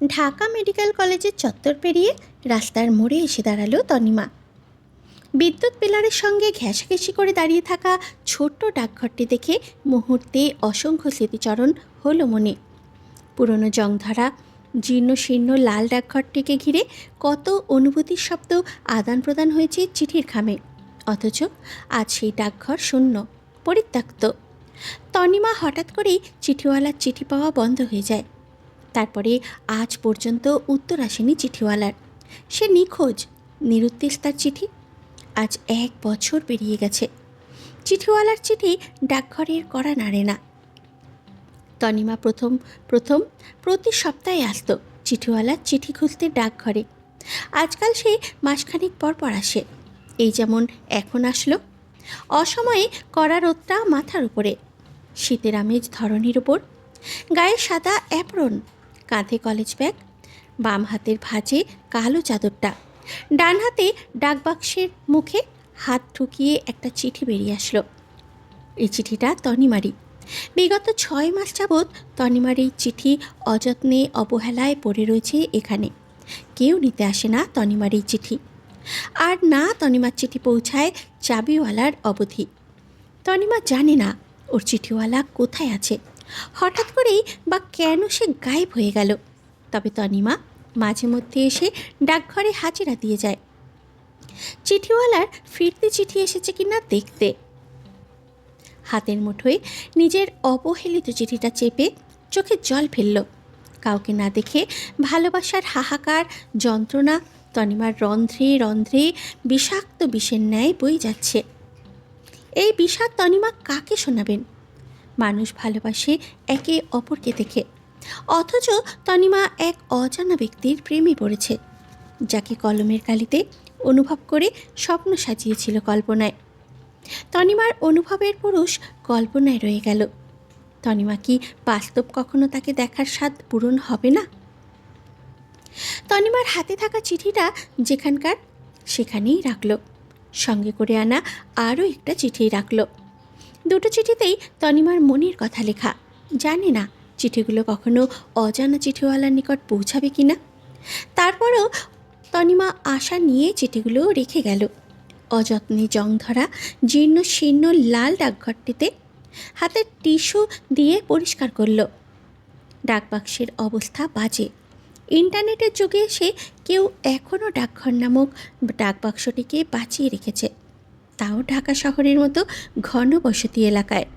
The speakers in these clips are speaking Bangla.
ঢাকা মেডিকেল কলেজের চত্বর পেরিয়ে রাস্তার মোড়ে এসে দাঁড়ালো তনিমা। বিদ্যুৎ পিলারের সঙ্গে ঘেঁষাঘেঁষি করে দাঁড়িয়ে থাকা ছোট্ট ডাকঘরটি দেখে মুহূর্তে অসংখ্য স্মৃতিচরণ হলো মনে। পুরনো জংধরা জীর্ণ শীর্ণ লাল ডাকঘরটিকে ঘিরে কত অনুভূতির শব্দ আদান প্রদান হয়েছে চিঠির খামে, অথচ আজ সেই ডাকঘর শূন্য, পরিত্যক্ত। তনিমা হঠাৎ করেই চিঠিওয়ালার চিঠি পাওয়া বন্ধ হয়ে যায়। তারপরে আজ পর্যন্ত উত্তর আসেনি চিঠিওয়ালার। সে নিখোঁজ, নিরুদ্দেশ তার চিঠি। আজ 1 বছর পেরিয়ে গেছে। চিঠিওয়ালার চিঠি ডাকঘরের কড়া নাড়ে না। তনিমা প্রথম প্রতি সপ্তাহে আসত চিঠিওয়ালার চিঠি খুঁজতে ডাকঘরে। আজকাল সে মাসখানেক পর পর আসে, এই যেমন এখন আসলো। অসময়ে কড়া রোদটা মাথার উপরে, শীতের আমেজ ধরনীর উপর, গায়ে সাদা অ্যাপ্রন, কাঁধে কলেজ ব্যাগ, বাম হাতের ভাঁজে কালো চাদরটা, ডান হাতে ডাকবাক্সের মুখে হাত ঠুকিয়ে একটা চিঠি বেরিয়ে আসলো। এই চিঠিটা তনিমারই। বিগত 6 মাস যাবৎ তনিমার এই চিঠি অযত্নে অবহেলায় পড়ে রয়েছে এখানে। কেউ নিতে আসে না তনিমার এই চিঠি, আর না তনিমার চিঠি পৌঁছায় চাবিওয়ালার অবধি। তনিমা জানে না ওর চিঠিওয়ালা কোথায় আছে, হঠাৎ করেই বা কেন সে গায়েব হয়ে গেল। তবে তনিমা মাঝে মধ্যে এসে ডাকঘরে হাজিরা দিয়ে যায়, চিঠিওয়ালার ফিরতি চিঠি এসেছে কিনা দেখতে। হাতের মুঠোয় নিজের অবহেলিত চিঠিটা চেপে চোখে জল ফেলল। কাউকে না দেখে ভালোবাসার হাহাকার যন্ত্রণা তনিমার রন্ধ্রে রন্ধ্রে বিষাক্ত বিষের ন্যায় বই যাচ্ছে। এই বিষাদ তনিমা কাকে শোনাবেন? মানুষ ভালোবাসে একে অপরকে দেখে, অথচ তনিমা এক অজানা ব্যক্তির প্রেমে পড়েছে, যাকে কলমের কালিতে অনুভব করে স্বপ্ন সাজিয়েছিল কল্পনায়। তনিমার অনুভবের পুরুষ কল্পনায় রয়ে গেল। তনিমা কি বাস্তব কখনো তাকে দেখার স্বাদ পূরণ হবে না? তনিমার হাতে থাকা চিঠিটা যেখানকার সেখানেই রাখল। সঙ্গে করে আনা আরও একটা চিঠি রাখল। দুটো চিঠিতেই তনিমার মনের কথা লেখা। জানে না চিঠিগুলো কখনো অজানা চিঠিওয়ালার নিকট পৌঁছাবে কিনা। তারপরেও তনিমা আশা নিয়ে চিঠিগুলো রেখে গেল অযত্নে জংধরা জীর্ণ শীর্ণ লাল ডাকঘরটিতে। হাতের টিস্যু দিয়ে পরিষ্কার করল। ডাকবাক্সের অবস্থা বাজে। ইন্টারনেটের যুগে এসে কেউ এখনও ডাকঘর নামক ডাকবাক্সটিকে বাঁচিয়ে রেখেছে, তাও ঢাকা শহরের মতো ঘন বসতি এলাকায়।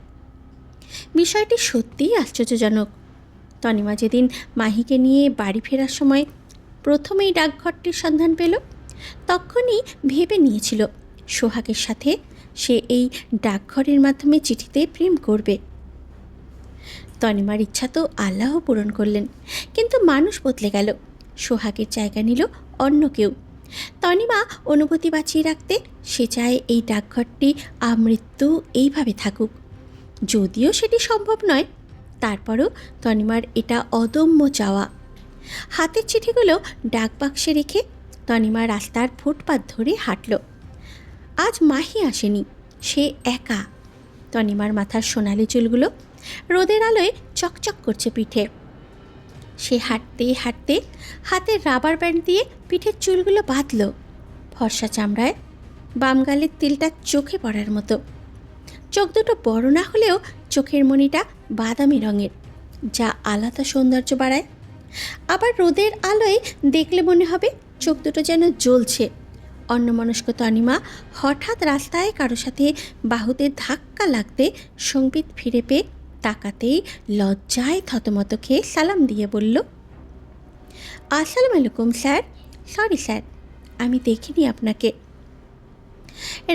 বিষয়টি সত্যিই আশ্চর্যজনক। তনিমা যেদিন মাহিকে নিয়ে বাড়ি ফেরার সময় প্রথমেই ডাকঘরটির সন্ধান পেল, তখনই ভেবে নিয়েছিল সোহাগের সাথে সে এই ডাকঘরের মাধ্যমে চিঠিতে প্রেম করবে। তনিমার ইচ্ছা তো আল্লাহ পূরণ করলেন, কিন্তু মানুষ বদলে গেল। সোহাগের জায়গা নিল অন্য কেউ। তনিমা অনুভূতি বাঁচিয়ে রাখতে সে চায় এই ডাকঘরটি আমৃত্যু এইভাবে থাকুক। যদিও সেটি সম্ভব নয়, তারপরও তনিমার এটা অদম্য চাওয়া। হাতের চিঠিগুলো ডাকবাক্সে রেখে তনিমা রাস্তার ফুটপাত ধরে হাঁটল। আজ মাহি আসেনি, সে একা। তনিমার মাথার সোনালি চুলগুলো রোদের আলোয় চকচক করছে পিঠে। সে হাঁটতে হাঁটতে হাতের রাবার ব্যান্ড দিয়ে পিঠের চুলগুলো বাঁধল। ফর্সা চামড়ায় বাম গালের তিলটা চোখে পড়ার মতো। চোখ দুটো বড় না হলেও চোখের মণিটা বাদামি রঙের, যা আলাদা সৌন্দর্য বাড়ায়। আবার রোদের আলোয় দেখলে মনে হবে চোখ দুটো যেন জ্বলছে। অন্যমনস্ক তনিমা হঠাৎ রাস্তায় কারো সাথে বাহুতে ধাক্কা লাগতে সংবিত ফিরে পেয়ে তাকাতেই লজ্জায় থতমত খেয়ে সালাম দিয়ে বলল, আসসালামু আলাইকুম স্যার। সরি স্যার, আমি দেখিনি আপনাকে।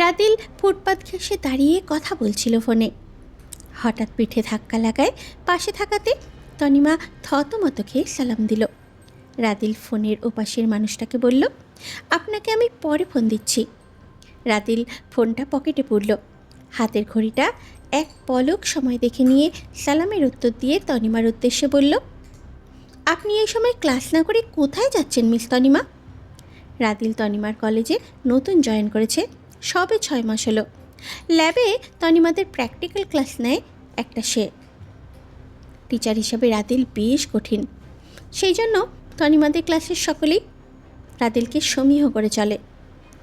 রাদিল ফুটপাত ঘেঁষে দাঁড়িয়ে কথা বলছিল ফোনে। হঠাৎ পিঠে ধাক্কা লাগায় পাশে থাকাতে তনিমা থতমত খেয়ে সালাম দিল। রাদিল ফোনের ওপাশের মানুষটাকে বলল, আপনাকে আমি পরে ফোন দিচ্ছি। রাদিল ফোনটা পকেটে পুরল। হাতের ঘড়িটা এক পলক সময় দেখে নিয়ে সালামের উত্তর দিয়ে তনিমার উদ্দেশ্যে বলল, আপনি এই সময় ক্লাস না করে কোথায় যাচ্ছেন মিস তনিমা? রাদিল তনিমার কলেজে নতুন জয়েন করেছে, সবে 6 মাস হলো। ল্যাবে তনিমাদের প্র্যাকটিক্যাল ক্লাস নেয় একটা সে। টিচার হিসাবে রাদিল বেশ কঠিন, সেই জন্য তনিমাদের ক্লাসের সকলেই রাদিলকে সমীহ করে চলে।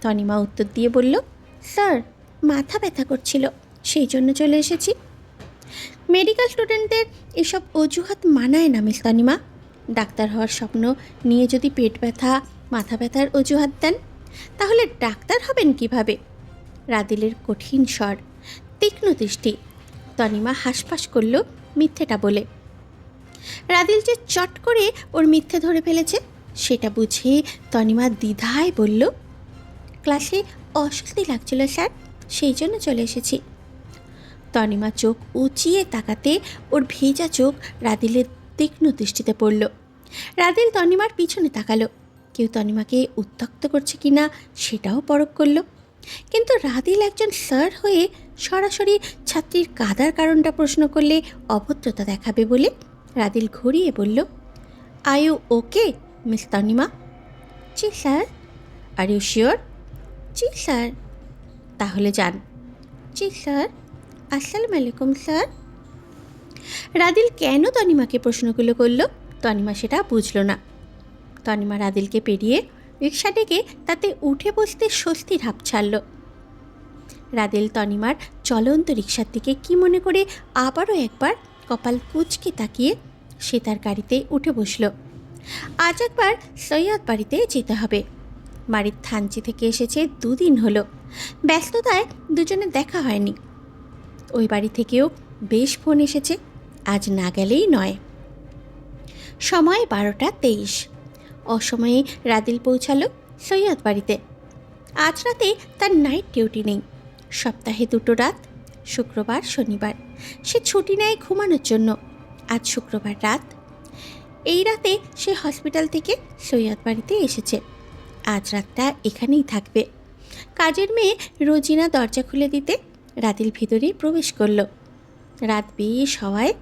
তনিমা উত্তর দিয়ে বলল, স্যার মাথা ব্যথা করছিল, সেই জন্য চলে এসেছি। মেডিকেল স্টুডেন্টদের এসব অজুহাত মানায় না মিস তনিমা। ডাক্তার হওয়ার স্বপ্ন নিয়ে যদি পেট ব্যথা মাথা ব্যথার অজুহাত দেন, তাহলে ডাক্তার হবেন কিভাবে? রাদিলের কঠিন স্বর, তীক্ষ্ণ দৃষ্টি। তনিমা হাসফাস করল মিথ্যেটা বলে। রাদিল যে চট করে ওর মিথ্যে ধরে ফেলেছে সেটা বুঝে তনিমা দ্বিধায় বলল, ক্লাসে অস্বস্তি লাগছিল স্যার, সেই জন্য চলে এসেছি। তনিমা চোখ উঁচিয়ে তাকাতে ওর ভেজা চোখ রাদিলের তীক্ষ্ণ দৃষ্টিতে পড়ল। রাদিল তনিমার পিছনে তাকালো, কেউ তনিমাকে উত্ত্যক্ত করছে কিনা সেটাও পরখ করল। কিন্তু রাদিল একজন স্যার হয়ে সরাসরি ছাত্রীর কাদার কারণটা প্রশ্ন করলে অভদ্রতা দেখাবে বলে রাদিল ঘুরিয়ে বলল, are you okay miss Tanima? জি স্যার। Are you sure? জি স্যার। তাহলে যান। জি স্যার। আসসালামু আলাইকুম স্যার। রাদিল কেন তনিমাকে প্রশ্নগুলো করল তনিমা সেটা বুঝল না। তনিমা রাদিলকে পেরিয়ে রিক্সা ডেকে তাতে উঠে বসতে স্বস্তির হাঁপ ছাড়ল। রাদিল তনিমার চলন্ত রিক্সার দিকে কি মনে করে আবারও একবার কপাল কুঁচকে তাকিয়ে সে তার গাড়িতে উঠে বসল। আজ একবার সৈয়দ বাড়িতে যেতে হবে। বাড়ির থানচি থেকে এসেছে 2 দিন হলো, ব্যস্ততায় দুজনে দেখা হয়নি। ওই বাড়ি থেকেও বেশ ফোন এসেছে, আজ না গেলেই নয়। সময় 12:23। অসময়ে রাদিল পৌঁছালো সৈয়দ বাড়িতে। আজ রাতে তার নাইট ডিউটি নেই। সপ্তাহে 2টো রাত, শুক্রবার শনিবার। সে ছুটি নেয় ঘুমানোর জন্য। আজ শুক্রবার রাত। এই রাতে সে হসপিটাল থেকে সৈয়দ বাড়িতে এসেছে। আজ রাতটা এখানেই থাকবে। কাজের মেয়ে রোজিনা দরজা খুলে দিতে রাদিল ভিতরে প্রবেশ করল। রাত বেশ হওয়ায়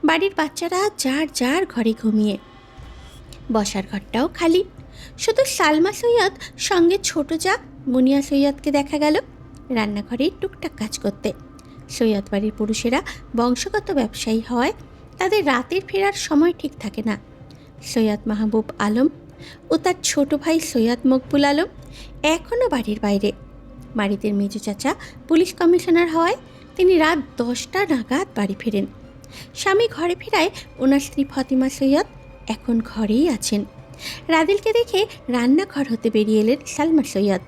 বাড়ির বাচ্চারা যার যার ঘরে ঘুমিয়ে। বসার ঘরটাও খালি, শুধু সালমা সৈয়দ সঙ্গে ছোট যা মুনিয়া সৈয়দকে দেখা গেল রান্নাঘরে টুকটাক কাজ করতে। সৈয়দ বাড়ির পুরুষেরা বংশগত ব্যবসায়ী হওয়ায় তাদের রাতের ফেরার সময় ঠিক থাকে না। সৈয়দ মাহবুব আলম ও তার ছোট ভাই সৈয়দ মকবুল আলম এখনও বাড়ির বাইরে। বাড়িতে মেজো চাচা পুলিশ কমিশনার হওয়ায় তিনি রাত 10টা নাগাদ বাড়ি ফেরেন। স্বামী ঘরে ফেরায় ওনার স্ত্রী ফতিমা সৈয়দ এখন ঘরেই আছেন। রাদিলকে দেখে রান্নাঘর হতে বেরিয়ে এলেন সালমা সৈয়দ।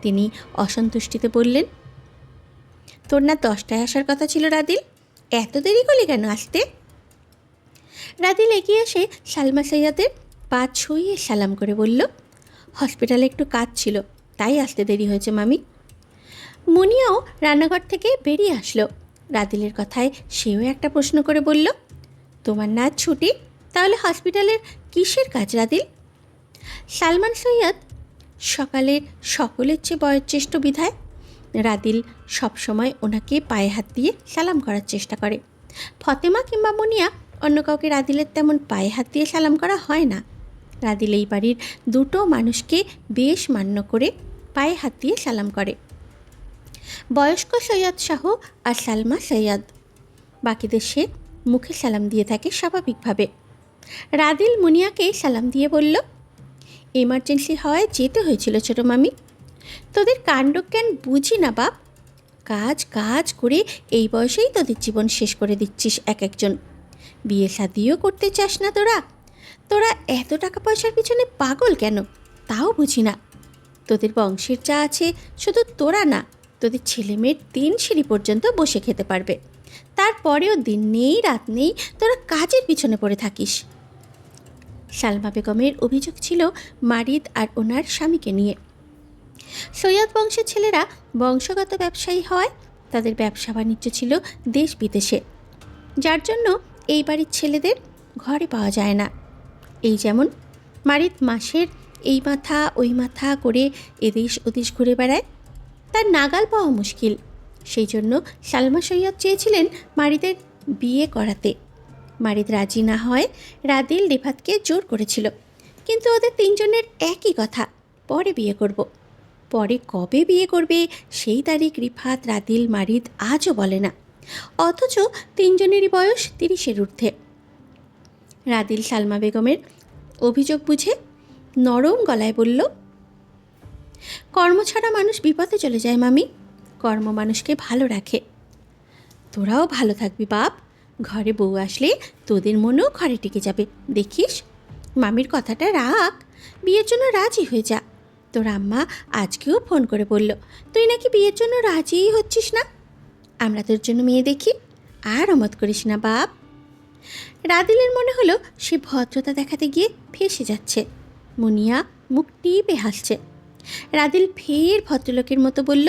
তিনি অসন্তুষ্টিতে বললেন, তোর না 10টায় আসার কথা ছিল রাদিল, এত দেরি করলি কেন আসতে? রাদিল এগিয়ে এসে সালমা সৈয়দের পা ছুঁয়ে সালাম করে বলল, হসপিটালে একটু কাজ ছিল, তাই আসতে দেরি হয়েছে মামি। মুনিয়াও রান্নাঘর থেকে বেরিয়ে আসলো। রাদিলের কথায় সেও একটা প্রশ্ন করে বলল, তোমার না ছুটি, তাহলে হসপিটালের কিসের কাজ রাদিল? সালমান সৈয়দ সকালের সকলের চেয়ে বয়োজ্যেষ্ঠ বিধায় রাদিল সবসময় ওনাকে পায়ে হাত দিয়ে সালাম করার চেষ্টা করে। ফতেমা কিংবা মুনিয়া অন্য কাউকে রাদিলের তেমন পায়ে হাত দিয়ে সালাম করা হয় না। রাদিল এই বাড়ির 2টো মানুষকে বেশ মান্য করে পায়ে হাত দিয়ে সালাম করে, বয়স্ক সৈয়দ শাহ আর সালমা সৈয়দ। বাকিদের সে মুখে সালাম দিয়ে থাকে স্বাভাবিকভাবে। রাদিল মুনিয়াকে সালাম দিয়ে বলল, এমার্জেন্সি হওয়ায় যেতে হয়েছিল ছোট মামি। তোদের কাণ্ডজ্ঞান বুঝি না বাপ, কাজ কাজ করে এই বয়সেই তোদের জীবন শেষ করে দিচ্ছিস এক একজন। বিয়ে শাদিও করতে চাস না তোরা? তোরা এত টাকা পয়সার পিছনে পাগল কেন তাও বুঝি না। তোদের বংশের যা আছে শুধু তোরা না, তোদের ছেলে মেয়ের 3 সিঁড়ি পর্যন্ত বসে খেতে পারবে, তারপরেও দিন নেই রাত নেই তোরা কাজের পিছনে পড়ে থাকিস। সালমা বেগমের অভিযোগ ছিল মারিদ আর ওনার স্বামীকে নিয়ে। সৈয়দ বংশের ছেলেরা বংশগত ব্যবসায়ী হওয়ায় তাদের ব্যবসা বাণিজ্য ছিল দেশ বিদেশে, যার জন্য এই বাড়ির ছেলেদের ঘরে পাওয়া যায় না। এই যেমন মারিদ মাসের এই মাথা ওই মাথা করে এদেশ ওদেশ ঘুরে বেড়ায়, তার নাগাল পাওয়া মুশকিল। সেই জন্য সালমা সৈয়দ চেয়েছিলেন মারিদের বিয়ে করাতে। মারিদ রাজি না হয় রাদিল রিফাতকে জোর করেছিল, কিন্তু ওদের 3 জনের একই কথা, পরে বিয়ে করব। পরে কবে বিয়ে করবে সেই তারিখ রিফাত রাদিল মারিদ আজও বলে না, অথচ 3 জনেরই বয়স 30-এর ঊর্ধ্বে। রাদিল সালমা বেগমের অভিযোগ বুঝে নরম গলায় বলল, কর্ম ছাড়া মানুষ বিপদে চলে যায় মামি, কর্ম মানুষকে ভালো রাখে। তোরাও ভালো থাকবি বাপ, ঘরে বউ আসলে তোদের মনেও ঘরে টিকে যাবে, দেখিস। মামির কথাটা রাখ, বিয়ের জন্য রাজি হয়ে যা। তোর আম্মা আজকেও ফোন করে বলল তুই নাকি বিয়ের জন্য রাজিই হচ্ছিস না। আমরা তোর জন্য মেয়ে দেখি, আর অমত করিস না বাপ। রাদিলের মনে হলো সে ভদ্রতা দেখাতে গিয়ে ফেঁসে যাচ্ছে। মুনিয়া মুখ টিপে হাসছে। রাদিল ফের ভদ্রলোকের মতো বলল,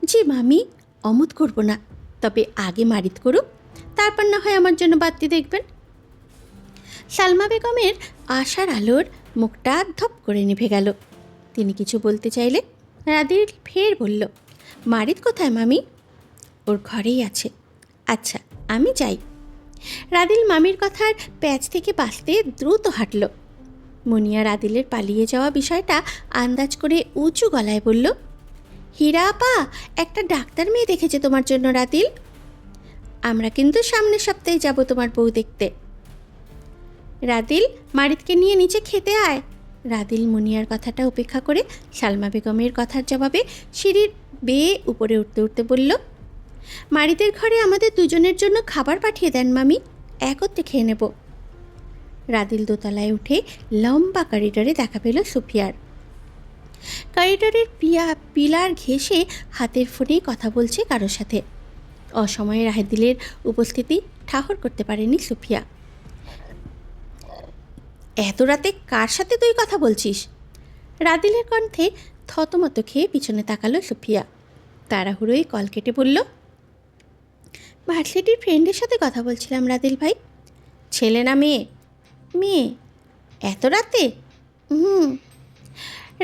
জি মামি, অমত করব না, তবে আগে মারিত করুক, তারপর না হয় আমার জন্য বাড়তি দেখবেন। সালমা বেগমের আশার আলোর মুখটা ধপ করে নিভে গেল। তিনি কিছু বলতে চাইলে রাদিল ফের বলল, মারিত কোথায় মামি? ওর ঘরেই আছে। আচ্ছা, আমি যাই। রাদিল মামির কথার প্যাচ থেকে বাঁচতে দ্রুত হাঁটল। মুনিয়া রাদিলের পালিয়ে যাওয়া বিষয়টা আন্দাজ করে উঁচু গলায় বলল, হীরা আপা, একটা ডাক্তার মেয়ে দেখেছে তোমার জন্য রাদিল। আমরা কিন্তু সামনের সপ্তাহে যাব তোমার বউ দেখতে। রাদিল, মারিতকে নিয়ে নিচে খেতে আয়। রাদিল মুনিয়ার কথাটা উপেক্ষা করে সালমা বেগমের কথার জবাবে সিঁড়ির বেয়ে উপরে উঠতে উঠতে বলল, মারিতের ঘরে আমাদের দুজনের জন্য খাবার পাঠিয়ে দেন মামি, একত্রে খেয়ে নেব। রাদিল দোতলায় উঠে লম্বা করিডোরে দেখা পেল সুফিয়ার। করিডোরের পিলার ঘেঁষে হাতের ফোনেই কথা বলছে কারোর সাথে। অসময়ে রাদিলের উপস্থিতি ঠাহর করতে পারেনি সুফিয়া। এত রাতে কার সাথে তুই কথা বলছিস? রাদিলের কণ্ঠে থতমত খেয়ে পিছনে তাকালো সুফিয়া। তাড়াহুড়োই কল কেটে বলল, ভার্সিটির ফ্রেন্ডের সাথে কথা বলছিলাম রাদিল ভাই। ছেলে না মেয়ে? মেয়ে। এত রাতে?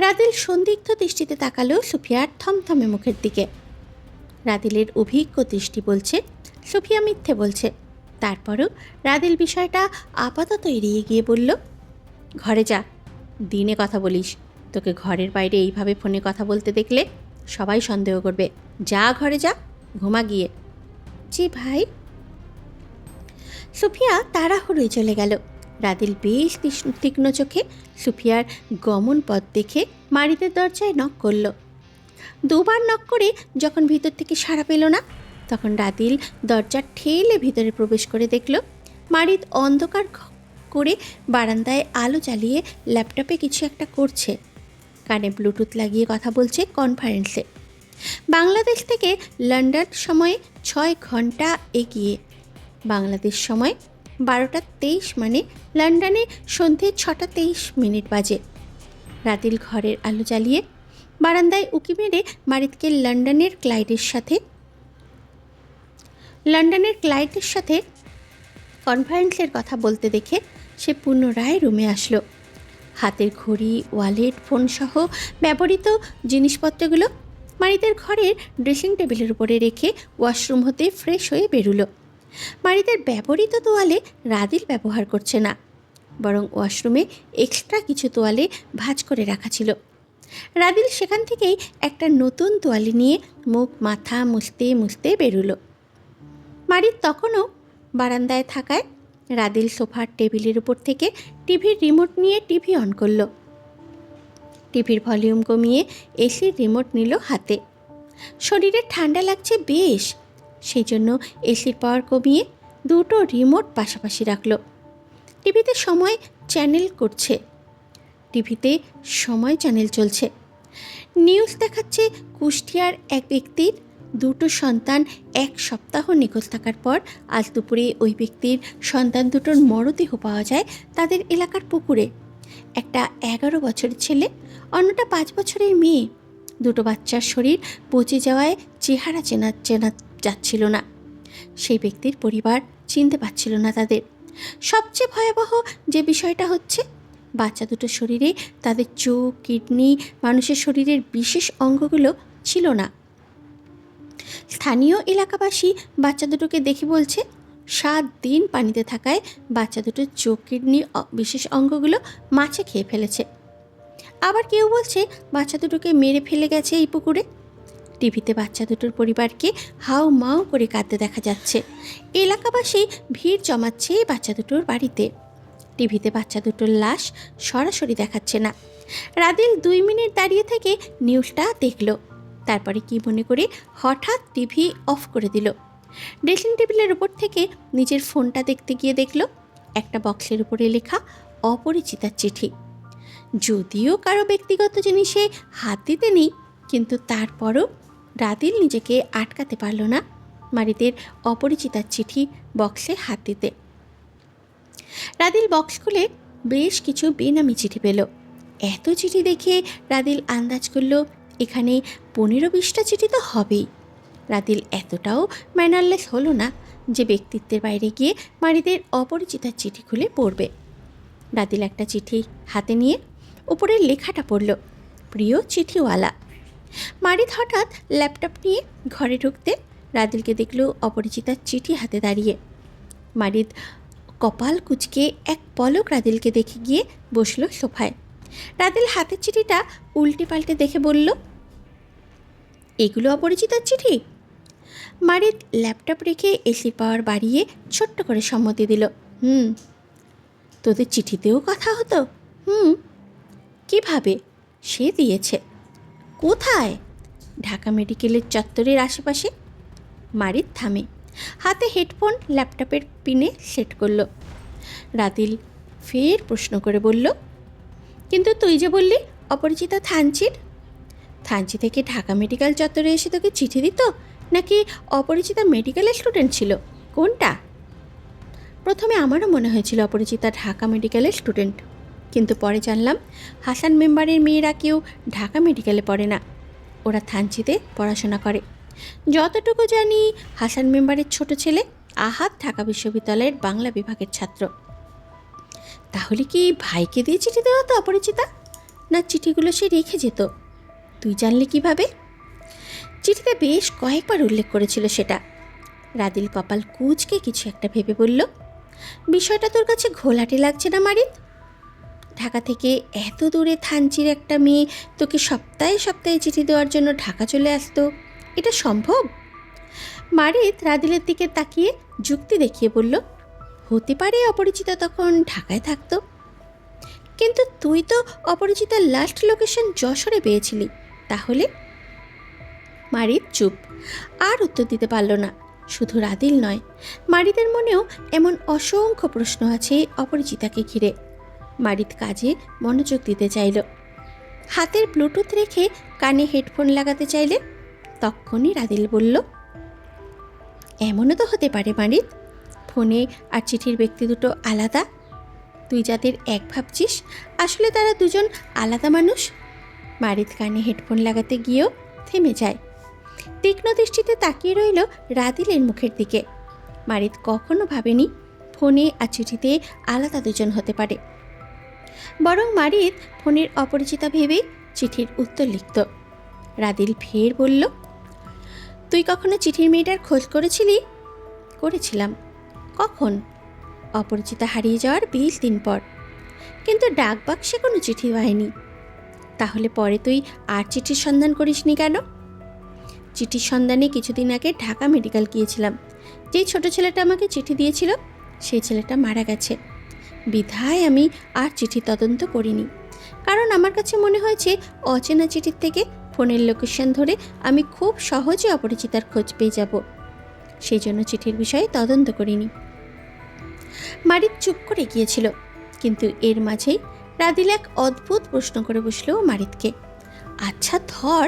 রাদিল সন্দিগ্ধ দৃষ্টিতে তাকালো সুফিয়ার থমথমে মুখের দিকে। রাদিলের অভিজ্ঞ দৃষ্টি বলছে সুফিয়া মিথ্যে বলছে। তারপরও রাদিল বিষয়টা আপাতত এড়িয়ে গিয়ে বলল, ঘরে যা, দিনে কথা বলিস। তোকে ঘরের বাইরে এইভাবে ফোনে কথা বলতে দেখলে সবাই সন্দেহ করবে। যা, ঘরে যা, ঘুমা গিয়ে। জি ভাই। সুফিয়া তাড়াহুড়োয় চলে গেল। রাদিল বেশ তীক্ষ্ণ চোখে সুফিয়ার গমন পথ দেখে মারিতের দরজায় নক করল। দুবার নক করে যখন ভিতর থেকে সাড়া পেল না, তখন রাদিল দরজা ঠেলে ভিতরে প্রবেশ করে দেখল মারিত অন্ধকার করে বারান্দায় আলো জ্বালিয়ে ল্যাপটপে কিছু একটা করছে। কানে ব্লুটুথ লাগিয়ে কথা বলছে কনফারেন্সে। বাংলাদেশ থেকে লন্ডন সময়ে 6 ঘন্টা এগিয়ে। বাংলাদেশ সময় 12:23, মানে লন্ডনে সন্ধে 6:23 বাজে। রাদিল ঘরের আলো জ্বালিয়ে বারান্দায় উকি মেরে মারিতকে লন্ডনের ক্লায়েন্টের সাথে কনফারেন্সের কথা বলতে দেখে সে পুনরায় রুমে আসলো। হাতের ঘড়ি, ওয়ালেট, ফোন সহ ব্যবহৃত জিনিসপত্রগুলো মারিতের ঘরের ড্রেসিং টেবিলের উপরে রেখে ওয়াশরুম হতে ফ্রেশ হয়ে বেরুলো। মারিতের ব্যবহৃত তোয়ালে রাদিল ব্যবহার করছে না, বরং ওয়াশরুমে এক্সট্রা কিছু তোয়ালে ভাঁজ করে রাখা ছিল। রাদিল সেখান থেকেই একটা নতুন তোয়ালে নিয়ে মুখ মাথা মুছতে মুছতে বেরুলো। মারিত তখনও বারান্দায় থাকায় রাদিল সোফার টেবিলের উপর থেকে টিভির রিমোট নিয়ে টিভি অন করলো। টিভির ভলিউম কমিয়ে এসির রিমোট নিল হাতে। শরীরে ঠান্ডা লাগছে বেশ, সেই জন্য এসির পাওয়ার কমিয়ে দুটো রিমোট পাশাপাশি রাখল। টিভিতে সময় চ্যানেল চলছে। নিউজ দেখাচ্ছে কুষ্টিয়ার এক ব্যক্তির দুটো সন্তান 1 সপ্তাহ নিখোঁজ থাকার পর আজ দুপুরে ওই ব্যক্তির সন্তান দুটোর মরদেহ পাওয়া যায় তাদের এলাকার পুকুরে। একটা 11 বছরের ছেলে, অন্যটা 5 বছরের মেয়ে। দুটো বাচ্চার শরীর পচে যাওয়ায় চেহারা চেনা যাচ্ছিল না। সেই ব্যক্তির পরিবার চিনতে পারছিল না তাদের। সবচেয়ে ভয়াবহ যে বিষয়টা হচ্ছে, বাচ্চা দুটোর শরীরে তাদের চোখ, কিডনি, মানুষের শরীরের বিশেষ অঙ্গগুলো ছিল না। স্থানীয় এলাকাবাসী বাচ্চা দুটোকে দেখে বলছে 7 দিন পানিতে থাকায় বাচ্চা দুটোর চোখ, কিডনি, বিশেষ অঙ্গগুলো মাছে খেয়ে ফেলেছে। আবার কেউ বলছে বাচ্চা দুটোকে মেরে ফেলে গেছে এই পুকুরে। টিভিতে বাচ্চা দুটোর পরিবারকে হাউ মাউ করে কাঁদতে দেখা যাচ্ছে। এলাকাবাসী ভিড় জমাচ্ছে বাচ্চা দুটোর বাড়িতে। টিভিতে বাচ্চা দুটোর লাশ সরাসরি দেখাচ্ছে না। রাদিল 2 মিনিট দাঁড়িয়ে থেকে নিউজটা দেখল, তারপরে কি মনে করে হঠাৎ টিভি অফ করে দিল। ড্রেসিং টেবিলের উপর থেকে নিজের ফোনটা দেখতে গিয়ে দেখল একটা বক্সের উপরে লেখা অপরিচিতার চিঠি। যদিও কারো ব্যক্তিগত জিনিসে হাত দিতে নেই, কিন্তু তারপরও রাদিল নিজেকে আটকাতে পারল না মারিদের অপরিচিতার চিঠি বক্সে হাত দিতে। রাদিল বক্স খুলে বেশ কিছু বেনামি চিঠি পেল। এত চিঠি দেখে রাদিল আন্দাজ করল এখানে 15-20টা চিঠি তো হবেই। রাদিল এতটাও ম্যানারলেস হলো না যে ব্যক্তিত্বের বাইরে গিয়ে মারিদের অপরিচিতার চিঠি খুলে পড়বে। রাদিল একটা চিঠি হাতে নিয়ে উপরের লেখাটা পড়ল, প্রিয় চিঠিওয়ালা। মারিদ হঠাৎ ল্যাপটপ নিয়ে ঘরে ঢুকতে রাদিলকে দেখল অপরিচিতার চিঠি হাতে দাঁড়িয়ে। মারিদ কপাল কুঁচকে এক পলক রাদিলকে দেখে গিয়ে বসল সোফায়। রাদিল হাতের চিঠিটা উল্টে পাল্টে দেখে বলল, এগুলো অপরিচিতার চিঠি? মারিদ ল্যাপটপ রেখে এসির পাওয়ার বাড়িয়ে ছোট্ট করে সম্মতি দিল, তোদের চিঠিতেও কথা হতো? কিভাবে? সে দিয়েছে। কোথায়? ঢাকা মেডিকেলের চত্বরের আশেপাশে। মারিদ থামে, হাতে হেডফোন ল্যাপটপের পিনে সেট করল। রাদিল ফের প্রশ্ন করে বলল, কিন্তু তুই যে বললি অপরিচিতা থানচি থেকে ঢাকা মেডিকেল চত্বরে এসে তোকে চিঠি দিত, নাকি অপরিচিতা মেডিকেলের স্টুডেন্ট ছিল? কোনটা? প্রথমে আমারও মনে হয়েছিল অপরিচিতা ঢাকা মেডিকেলের স্টুডেন্ট, কিন্তু পরে জানলাম হাসান মেম্বারের মেয়েরা কেউ ঢাকা মেডিকেলে পড়ে না, ওরা থানচিতে পড়াশোনা করে। যতটুকু জানি হাসান মেম্বারের ছোট ছেলে আহাদ ঢাকা বিশ্ববিদ্যালয়ের বাংলা বিভাগের ছাত্র। তাহলে কি ভাইকে দিয়ে চিঠি দেওয়া তো অপরিচিতা, না চিঠিগুলো সে রেখে যেত? তুই জানলি কিভাবে? চিঠিতে বেশ কয়েকবার উল্লেখ করেছিল সেটা। রাদিল কপাল কুঁচকে কিছু একটা ভেবে বলল, বিষয়টা তোর কাছে ঘোলাটে লাগছে না মারিদ? ঢাকা থেকে এত দূরে থানচির একটা মেয়ে তোকে সপ্তাহে সপ্তাহে চিঠি দেওয়ার জন্য ঢাকা চলে আসতো, এটা সম্ভব? মারিদ রাদিলের দিকে তাকিয়ে যুক্তি দেখিয়ে বলল, হতে পারে অপরিচিতা তখন ঢাকায় থাকতো, কিন্তু তুই তো অপরিচিতার লাস্ট লোকেশন যশোরে পেয়েছিলি, তাহলে? মারিদ চুপ, আর উত্তর দিতে পারল না। শুধু রাদিল নয়, মারিদের মনেও এমন অসংখ্য প্রশ্ন আছে অপরিচিতাকে ঘিরে। মারিদ কাজে মনোযোগ দিতে চাইল। হাতের ব্লুটুথ রেখে কানে হেডফোন লাগাতে চাইলে তখনই রাদিল বলল, এমনও তো হতে পারে মারিদ, ফোনে আর চিঠির ব্যক্তি দুটো আলাদা। তুই যাদের এক ভাবছিস আসলে তারা দুজন আলাদা মানুষ। মারিদ কানে হেডফোন লাগাতে গিয়েও থেমে যায়। তীক্ষ্ণ দৃষ্টিতে তাকিয়ে রইল রাদিলের মুখের দিকে। মারিদ কখনো ভাবেনি ফোনে আর চিঠিতে আলাদা দুজন হতে পারে, বরং মারিদ ফোনের অপরিচিতা ভেবেই চিঠির উত্তর লিখত। রাদিল ফের বলল, তুই কখনো চিঠির মেয়েটার খোঁজ করেছিলি? করেছিলাম। কখন? অপরিচিতা হারিয়ে যাওয়ার 20 দিন পর, কিন্তু ডাক বাক্সে কোনো চিঠি হয়নি। তাহলে পরে তুই আর চিঠির সন্ধান করিসনি কেন? চিঠির সন্ধানে কিছুদিন আগে ঢাকা মেডিকেল গিয়েছিলাম। যেই ছোট ছেলেটা আমাকে চিঠি দিয়েছিল সেই ছেলেটা মারা গেছে, বিধায় আমি আর চিঠি তদন্ত করিনি। কারণ আমার কাছে মনে হয়েছে অচেনা চিঠির থেকে ফোনের লোকেশন ধরে আমি খুব সহজে অপরিচিতার খোঁজ পেয়ে যাব, সেই জন্য চিঠির বিষয়ে তদন্ত করিনি। মারিদ চুপ করে গিয়েছিল, কিন্তু এর মাঝেই রাদিল এক অদ্ভুত প্রশ্ন করে বসলো মারিদকে, আচ্ছা ধর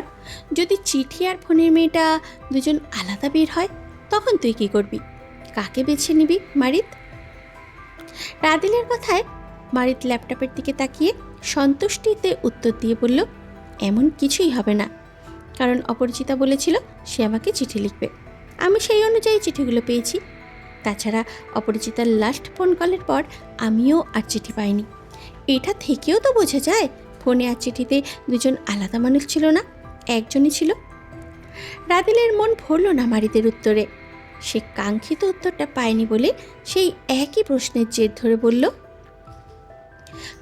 যদি চিঠি আর ফোনের মেয়েটা দুজন আলাদা বের হয়, তখন তুই কি করবি? কাকে বেছে নিবি মারিদ? রাদিলের কথায় মারিদ ল্যাপটপের দিকে তাকিয়ে সন্তুষ্টিতে উত্তর দিয়ে বলল, এমন কিছুই হবে না, কারণ অপরিচিতা বলেছিল সে আমাকে চিঠি লিখবে, আমি সেই অনুযায়ী চিঠিগুলো পেয়েছি। তাছাড়া অপরিচিতার লাস্ট ফোন কলের পর আমিও আর চিঠি পাইনি। এটা থেকেও তো বোঝা যায় ফোনে আর চিঠিতে দুজন আলাদা মানুষ ছিল না, একজনই ছিল। রাদিলের মন ভরল না মারিদের উত্তরে। সে কাঙ্ক্ষিত উত্তরটা পায়নি বলে সেই একই প্রশ্নের জেদ ধরে বলল,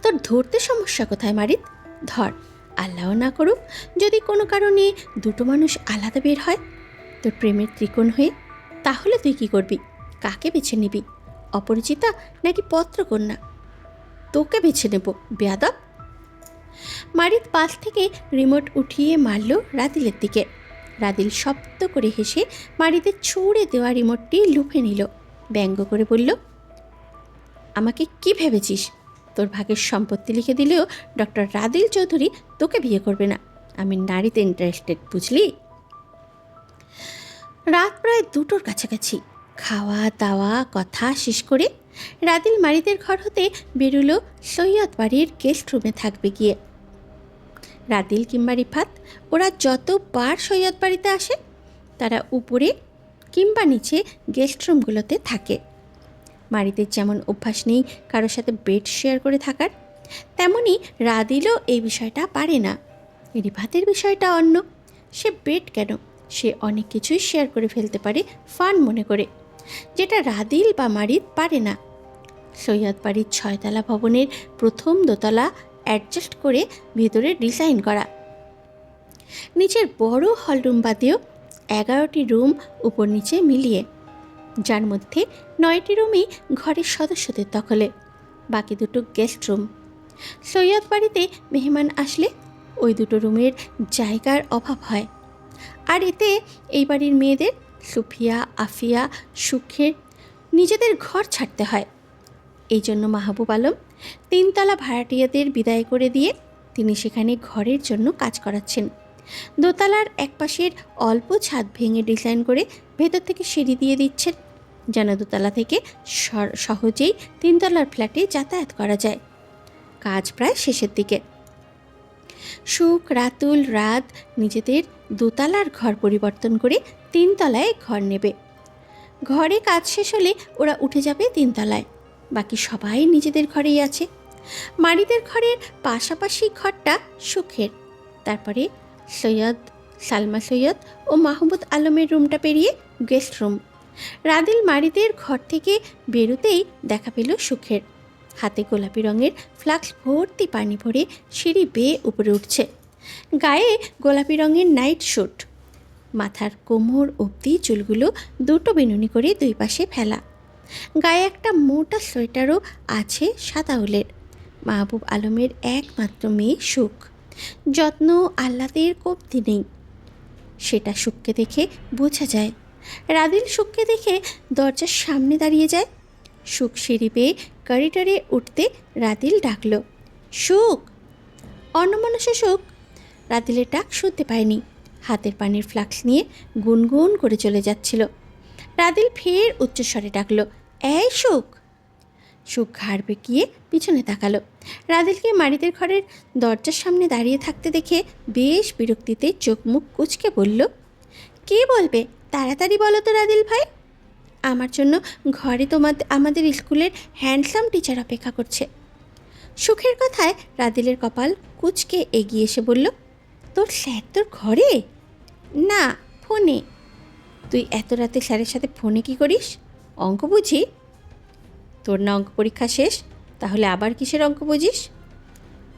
তোর ধরতে সমস্যা কোথায় মারিদ? ধর, আল্লাহ না করুক যদি কোনো কারণে দুটো মানুষ আলাদা বের হয় তোর প্রেমের ত্রিকোণ হয়ে, তাহলে তুই কি করবি? কাকে বেছে নিবি, অপরিচিতা নাকি পত্রকন্যা? তোকে বেছে নেব বেয়াদব। মারিত পাশ থেকে রিমোট উঠিয়ে মারল রাদিলের দিকে। রাদিল শব্দ করে হেসে মারিতে ছুঁড়ে দেওয়া রিমোটটি লুফে নিল। ব্যঙ্গ করে বলল, আমাকে কি ভেবেছিস? তোর ভাগের সম্পত্তি লিখে দিলেও ডক্টর রাদিল চৌধুরী তোকে বিয়ে করবে না। আমি নারীতে ইন্টারেস্টেড, বুঝলি? রাত প্রায় 2টোর কাছাকাছি। খাওয়া দাওয়া কথা শেষ করে রাদিল মারিতের ঘর হতে বেরোলো সৈয়দ বাড়ির গেস্ট রুমে থাকবে গিয়ে। রাদিল কিংবা রিফাত ওরা যতবার সৈয়দ বাড়িতে আসে তারা উপরে কিংবা নিচে গেস্ট রুমগুলোতে থাকে। মারিতের যেমন অভ্যাস নেই কারোর সাথে বেড শেয়ার করে থাকার, তেমনি রাদিলও এই বিষয়টা পারে না। রিফাতের বিষয়টা অন্য। সে বেড কেন, সে অনেক কিছুই শেয়ার করে ফেলতে পারে ফান মনে করে, যেটা রাদিল বা মারিত পারে না। সৈয়দ বাড়ির 6তলা ভবনের প্রথম দোতলা অ্যাডজাস্ট করে ভেতরে ডিজাইন করা। নিচের বড় হলরুম বাদেও 11টি রুম উপর নিচে মিলিয়ে, যার মধ্যে 9টি রুমই ঘরের সদস্যদের দখলে, বাকি 2টো গেস্ট রুম। সৈয়দ বাড়িতে মেহমান আসলে ওই 2টো রুমের জায়গার অভাব হয়। আর এতে এই বাড়ির মেয়েদের সুফিয়া, আফিয়া, সুখের নিজেদের ঘর ছাড়তে হয়। এই জন্য মাহবুব আলম 3তলা ভাড়াটিয়াদের বিদায় করে দিয়ে তিনি সেখানে ঘরের জন্য কাজ করাচ্ছেন। দোতলার একপাশের অল্প ছাদ ভেঙে ডিজাইন করে ভেতর থেকে সিঁড়ি দিয়ে দিচ্ছেন, যেন দোতলা থেকে সহজেই 3তলার ফ্ল্যাটে যাতায়াত করা যায়। কাজ প্রায় শেষের দিকে। সুখ, রাতুল, রাত নিজেদের দোতলার ঘর পরিবর্তন করে 3তলায় ঘর নেবে। ঘরে কাজ শেষ হলে ওরা উঠে যাবে 3তলায়। বাকি সবাই নিজেদের ঘরেই আছে। মারিদের ঘরের পাশাপাশি ঘরটা সুখের। তারপরে সৈয়দ, সালমা সৈয়দ ও মাহমুদ আলমের রুমটা পেরিয়ে গেস্ট রুম। রাদিল মারিদের ঘর থেকে বেরোতেই দেখা পেল সুখের। হাতে গোলাপি রঙের ফ্লাক্স ভর্তি পানি ভরে সিঁড়ি বেয়ে উপরে উঠছে। গায়ে গোলাপি রঙের নাইট স্যুট, মাথার কোমর অবধি চুলগুলো 2টো বেনুনি করে 2 পাশে ফেলা। গায়ে একটা মোটা সোয়েটারও আছে সাদা উলের। মাহবুব আলমের একমাত্র মেয়ে সুখ। যত্ন আহ্লাদের কমতি নেই, সেটা সুখকে দেখে বোঝা যায়। রাদিল সুখকে দেখে দরজার সামনে দাঁড়িয়ে যায়। সুখ সিঁড়ি বেয়ে করিডোরে উঠতে রাদিল ডাকল, সুখ। অন্যমনস্ক সুখ রাদিলের ডাক শুনতে পায়নি। হাতের পানির ফ্লাক্স নিয়ে গুনগুন করে চলে যাচ্ছিল। রাদিল ফের উচ্চস্বরে ডাকল, এই সুখ। সুখ ঘাড় বেঁকিয়ে পিছনে তাকালো। রাদিলকে মারিদের ঘরের দরজার সামনে দাঁড়িয়ে থাকতে দেখে বেশ বিরক্তিতে চোখ মুখ কুঁচকে বলল, কে বলবে? তাড়াতাড়ি বলো তো রাদিল ভাই। আমার জন্য ঘরে আমাদের স্কুলের হ্যান্ডসাম টিচার অপেক্ষা করছে। সুখের কথায় রাদিলের কপাল কুঁচকে এগিয়ে এসে বলল, তোর স্যার তোর ঘরে? না, ফোনে। তুই এত রাতে স্যারের সাথে ফোনে কি করিস? অঙ্ক বুঝি? তোর না অঙ্ক পরীক্ষা শেষ, তাহলে আবার কিসের অঙ্ক বুঝিস?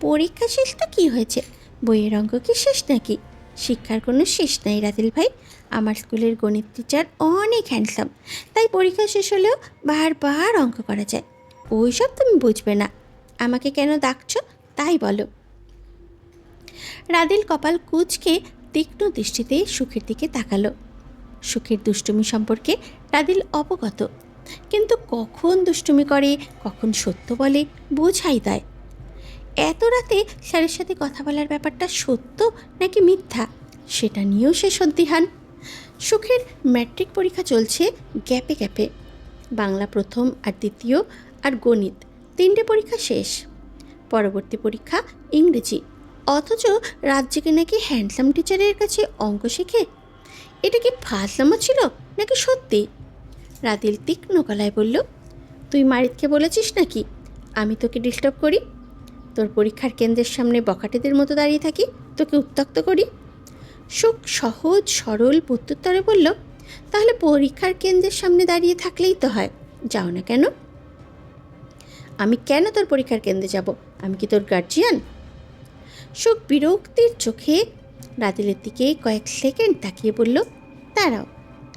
পরীক্ষা শেষ তো কী হয়েছে, বইয়ের অঙ্ক কি শেষ নাকি? শিক্ষার কোনো শেষ নাই রাদিল ভাই। আমার স্কুলের গণিত টিচার অনেক হ্যান্ডসাম, তাই পরীক্ষা শেষ হলেও বারবার অঙ্ক করা যায়। ওই সব তুমি বুঝবে না। আমাকে কেন ডাকছো তাই বলো। রাদিল কপাল কুঁচকে তীক্ষ্ণ দৃষ্টিতে সুখের দিকে তাকালো। সুখের দুষ্টুমি সম্পর্কে রাদিল অবগত, কিন্তু কখন দুষ্টুমি করে কখন সত্য বলে বোঝাই দেয়। এত রাতে স্যারের সাথে কথা বলার ব্যাপারটা সত্য নাকি মিথ্যা সেটা নিয়েও সে সন্দিহান। সুখের ম্যাট্রিক পরীক্ষা চলছে গ্যাপে গ্যাপে। বাংলা প্রথম আর দ্বিতীয় আর গণিত 3টে পরীক্ষা শেষ। পরবর্তী পরীক্ষা ইংরেজি। অথচ রাত জেগে নাকি হ্যান্ডসাম টিচারের কাছে অঙ্ক শেখে। এটা কি ফাজলামো ছিল নাকি সত্যি? রাদিল তীক্ষ্ণ গলায় বলল, তুই মারিদকে বলেছিস নাকি আমি তোকে ডিস্টার্ব করি? তোর পরীক্ষার কেন্দ্রের সামনে বখাটেদের মতো দাঁড়িয়ে থাকি, তোকে উত্ত্যক্ত করি? সুখ সহজ সরল প্রত্যুত্তরে বলল, তাহলে পরীক্ষার কেন্দ্রের সামনে দাঁড়িয়ে থাকলেই তো হয়, যাও না কেন? আমি কেন তোর পরীক্ষার কেন্দ্রে যাব? আমি কি তোর গার্জিয়ান? সুখ বিরক্তির চোখে রাদিলের দিকে কয়েক সেকেন্ড তাকিয়ে বলল, দাঁড়াও,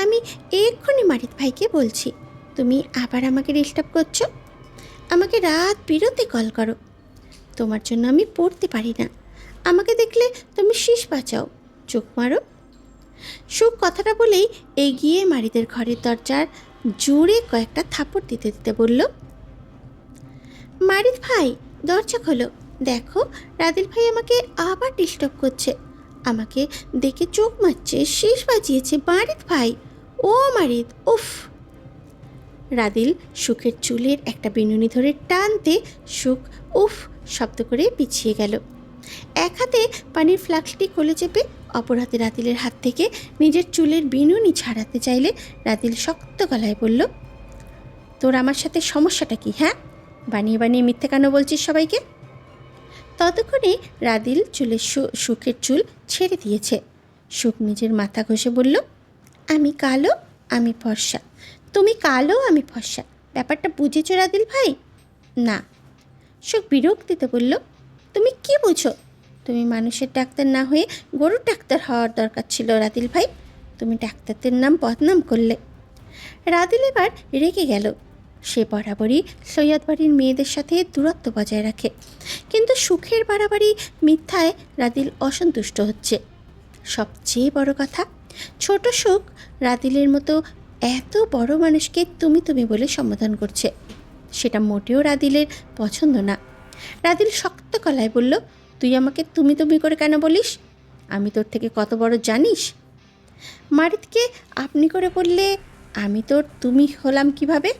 আমি এক্ষুনি মারিদ ভাইকে বলছি। তুমি আবার আমাকে ডিস্টার্ব করছো? আমাকে রাত বিরতে কল করো। তোমার জন্য আমি পড়তে পারি না। আমাকে দেখলে তুমি শীষ বাঁচাও, চোখ মারো। সুখ কথাটা বলেই এগিয়ে মারিদের ঘরের দরজার জোরে কয়েকটা থাপড় দিতে দিতে বলল, মারিদ ভাই দরজা খোলো, দেখো রাদিল ভাই আমাকে আবার ডিস্টার্ব করছে, আমাকে দেখে চোখ মারছে, শীষ বাজিয়েছে। মারিদ ভাই, ও মারিদ, উফ। রাদিল সুখের চুলের একটা বিনুনি ধরে টানতে সুখ উফ শব্দ করে পিছিয়ে গেল। এক হাতে পানির ফ্লাক্সটি কোলে চেপে অপর হাতে রাদিলের হাত থেকে নিজের চুলের বিনুনি ছাড়াতে চাইলে রাদিল শক্ত গলায় বলল, তোর আমার সাথে সমস্যাটা কি? হ্যাঁ, বানিয়ে বানিয়ে মিথ্যে কেন বলছিস সবাইকে? ততক্ষণে রাদিল সুখের চুল ছেড়ে দিয়েছে। সুখ নিজের মাথা ঘষে বলল, আমি কালো, আমি ফর্সা। তুমি কালো, আমি ফর্সা, ব্যাপারটা বুঝেছো রাদিল ভাই? না। সুখ বিরক্তিতে বলল, তুমি কি বুঝো? তুমি মানুষের ডাক্তার না হয়ে গরুর ডাক্তার হওয়ার দরকার ছিল রাদিল ভাই। তুমি ডাক্তারদের নাম বদনাম করলে। রাদিল এবার রেগে গেল। সে বরাবরই সৈয়দ বাড়ির মেয়েদের সাথে দূরত্ব বজায় রাখে, কিন্তু সুখের বাড়াবাড়ি মিথ্যায় রাদিল অসন্তুষ্ট হচ্ছে। সবচেয়ে বড় কথা, ছোট সুখ রাদিলের মতো এত বড় মানুষকে তুমি তুমি বলে সম্বোধন করছে। সেটা মোটেও রাদিলের পছন্দ না। রাদিল শক্ত গলায় বলল, তুই আমাকে তুমি তুমি করে কেন বলিস? আমি তোর থেকে কত বড় জানিস? মারিদকে আপনি করে বললে আমি তোর তুমি হলাম কিভাবে?